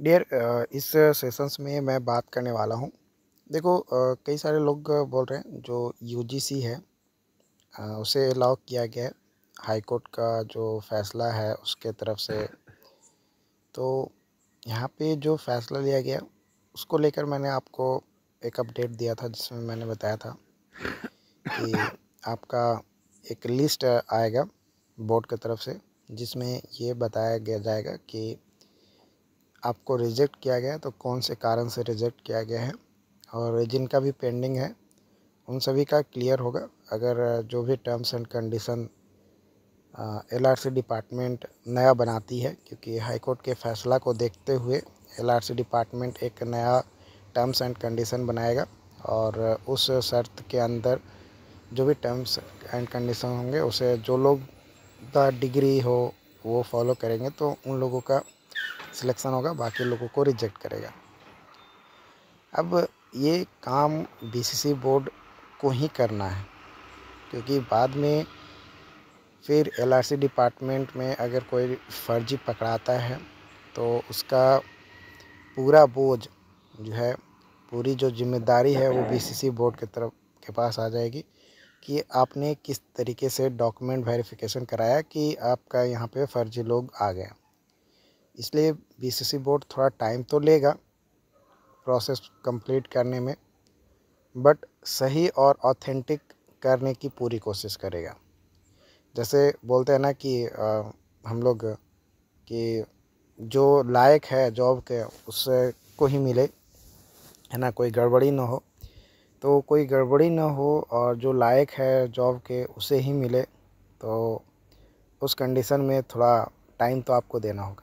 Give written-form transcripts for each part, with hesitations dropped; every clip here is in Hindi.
डियर इस सेशंस में मैं बात करने वाला हूँ। देखो, कई सारे लोग बोल रहे हैं जो यूजीसी है, उसे अलाउ किया गया है हाई कोर्ट का जो फैसला है उसके तरफ से। तो यहाँ पे जो फैसला लिया गया उसको लेकर मैंने आपको एक अपडेट दिया था, जिसमें मैंने बताया था कि आपका एक लिस्ट आएगा बोर्ड की तरफ से, जिसमें ये बताया गया जाएगा कि आपको रिजेक्ट किया गया है तो कौन से कारण से रिजेक्ट किया गया है, और जिनका भी पेंडिंग है उन सभी का क्लियर होगा। अगर जो भी terms and condition LRC department नया बनाती है, क्योंकि हाई कोर्ट के फैसला को देखते हुए एलआरसी डिपार्टमेंट एक नया टर्म्स एंड कंडीशन बनाएगा, और उस शर्त के अंदर जो भी टर्म्स एंड कंडीशन होंगे उसे जो लोग का डिग्री हो वो फॉलो करेंगे तो उन लोगों का सिलेक्शन होगा, बाकी लोगों को रिजेक्ट करेगा। अब ये काम बीसीसी बोर्ड को ही करना है, क्योंकि बाद में फिर एलआरसी डिपार्टमेंट में अगर कोई फर्जी पकड़ाता है तो उसका पूरा बोझ जो है, पूरी जो जिम्मेदारी है वो बीसीसी बोर्ड की तरफ के पास आ जाएगी कि आपने किस तरीके से डॉक्यूमेंट वेरिफिकेशन कराया कि आपका यहाँ पे फर्जी लोग आ गए। इसलिए बीसीसी बोर्ड थोड़ा टाइम तो लेगा प्रोसेस कंप्लीट करने में, बट सही और ऑथेंटिक करने की पूरी कोशिश करेगा। जैसे बोलते हैं ना कि हम लोग कि जो लायक है जॉब के उससे को ही मिले, है ना, कोई गड़बड़ी ना हो। तो कोई गड़बड़ी ना हो और जो लायक है जॉब के उसे ही मिले, तो उस कंडीशन में थोड़ा टाइम तो आपको देना होगा।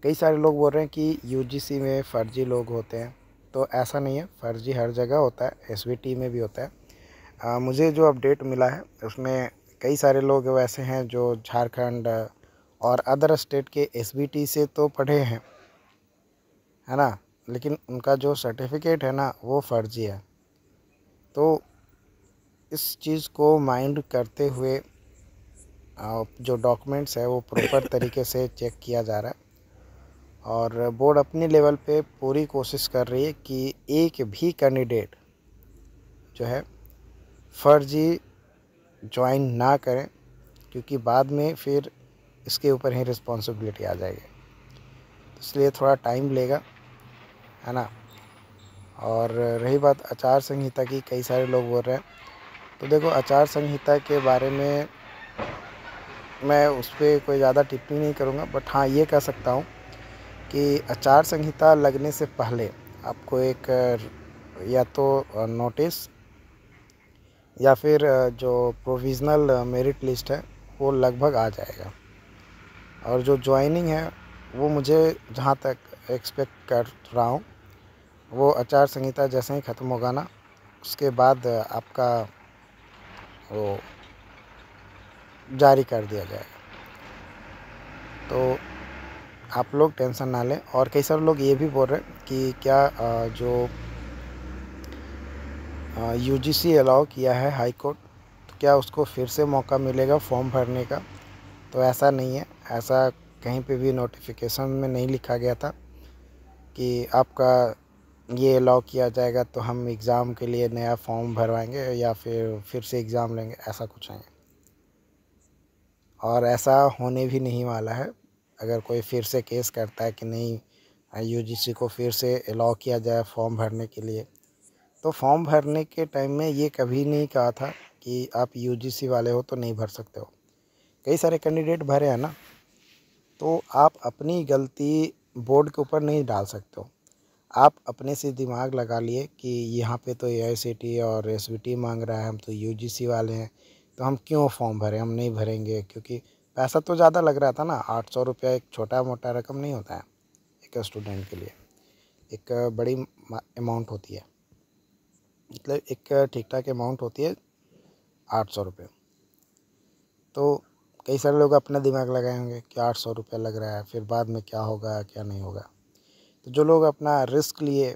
कई सारे लोग बोल रहे हैं कि यूजीसी में फ़र्जी लोग होते हैं, तो ऐसा नहीं है। फ़र्जी हर जगह होता है, एसवीटी में भी होता है। मुझे जो अपडेट मिला है उसमें कई सारे लोग वैसे हैं जो झारखंड और अदर स्टेट के एसवीटी से तो पढ़े हैं, है ना, लेकिन उनका जो सर्टिफिकेट है ना वो फ़र्जी है। तो इस चीज़ को माइंड करते हुए जो डॉक्यूमेंट्स है वो प्रॉपर तरीके से चेक किया जा रहा है, और बोर्ड अपने लेवल पे पूरी कोशिश कर रही है कि एक भी कैंडिडेट जो है फर्जी ज्वाइन ना करें, क्योंकि बाद में फिर इसके ऊपर ही रिस्पॉन्सिबिलिटी आ जाएगी। तो इसलिए थोड़ा टाइम लेगा, है ना। और रही बात आचार संहिता की, कई सारे लोग बोल रहे हैं, तो देखो आचार संहिता के बारे में मैं उस पर कोई ज़्यादा टिप्पणी नहीं करूँगा, बट हाँ ये कह सकता हूँ कि आचार संहिता लगने से पहले आपको एक या तो नोटिस या फिर जो प्रोविज़नल मेरिट लिस्ट है वो लगभग आ जाएगा, और जो ज्वाइनिंग है वो मुझे जहाँ तक एक्सपेक्ट कर रहा हूँ वो आचार संहिता जैसे ही ख़त्म होगा ना उसके बाद आपका वो जारी कर दिया जाएगा। तो आप लोग टेंशन ना लें। और कई सारे लोग ये भी बोल रहे हैं कि क्या जो यूजीसी अलाउ किया है हाई कोर्ट, तो क्या उसको फिर से मौका मिलेगा फॉर्म भरने का। तो ऐसा नहीं है, ऐसा कहीं पे भी नोटिफिकेशन में नहीं लिखा गया था कि आपका ये अलाउ किया जाएगा तो हम एग्ज़ाम के लिए नया फॉर्म भरवाएंगे या फिर से एग्ज़ाम लेंगे, ऐसा कुछ नहीं है। और ऐसा होने भी नहीं वाला है। अगर कोई फिर से केस करता है कि नहीं यूजीसी को फिर से अलाउ किया जाए फॉर्म भरने के लिए, तो फॉर्म भरने के टाइम में ये कभी नहीं कहा था कि आप यूजीसी वाले हो तो नहीं भर सकते हो। कई सारे कैंडिडेट भरे हैं ना, तो आप अपनी गलती बोर्ड के ऊपर नहीं डाल सकते हो। आप अपने से दिमाग लगा लिए कि यहाँ पे तो एआईसीटी और एसवीटी मांग रहा है, हम तो यूजीसी वाले हैं, तो हम क्यों फॉर्म भरें, हम नहीं भरेंगे। क्योंकि पैसा तो ज़्यादा लग रहा था ना, 800 रुपया एक छोटा मोटा रकम नहीं होता है एक स्टूडेंट के लिए, एक बड़ी अमाउंट होती है, मतलब एक ठीक ठाक अमाउंट होती है 800 रुपये। तो कई सारे लोग अपना दिमाग लगाए होंगे कि 800 रुपया लग रहा है, फिर बाद में क्या होगा क्या नहीं होगा। तो जो लोग अपना रिस्क लिए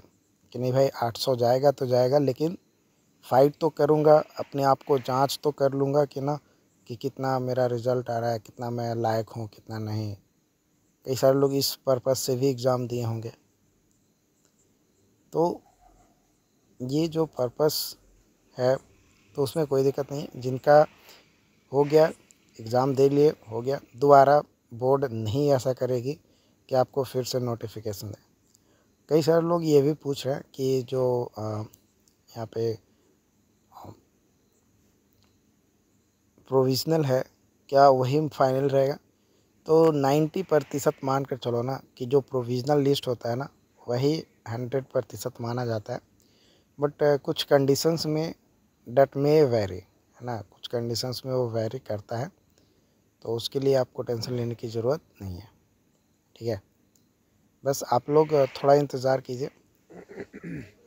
कि नहीं भाई 800 जाएगा तो जाएगा, लेकिन फ़ाइट तो करूँगा, अपने आप को जांच तो कर लूँगा कि ना कि कितना मेरा रिज़ल्ट आ रहा है, कितना मैं लायक हूँ कितना नहीं, कई सारे लोग इस पर्पज़ से भी एग्ज़ाम दिए होंगे। तो ये जो पर्पस है तो उसमें कोई दिक्कत नहीं है। जिनका हो गया, एग्ज़ाम दे लिए, हो गया, दोबारा बोर्ड नहीं ऐसा करेगी कि आपको फिर से नोटिफिकेशन दे। कई सारे लोग ये भी पूछ रहे हैं कि जो यहाँ पे प्रोविज़नल है क्या वही फाइनल रहेगा? तो 90% मान कर चलो ना कि जो प्रोविज़नल लिस्ट होता है ना वही 100% माना जाता है। बट कुछ कंडीशंस में डैट मे वैरी, है ना, कुछ कंडीशंस में वो वैरी करता है। तो उसके लिए आपको टेंशन लेने की ज़रूरत नहीं है, ठीक है। बस आप लोग थोड़ा इंतज़ार कीजिए,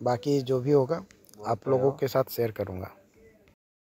बाकी जो भी होगा आप लोगों के साथ शेयर करूँगा।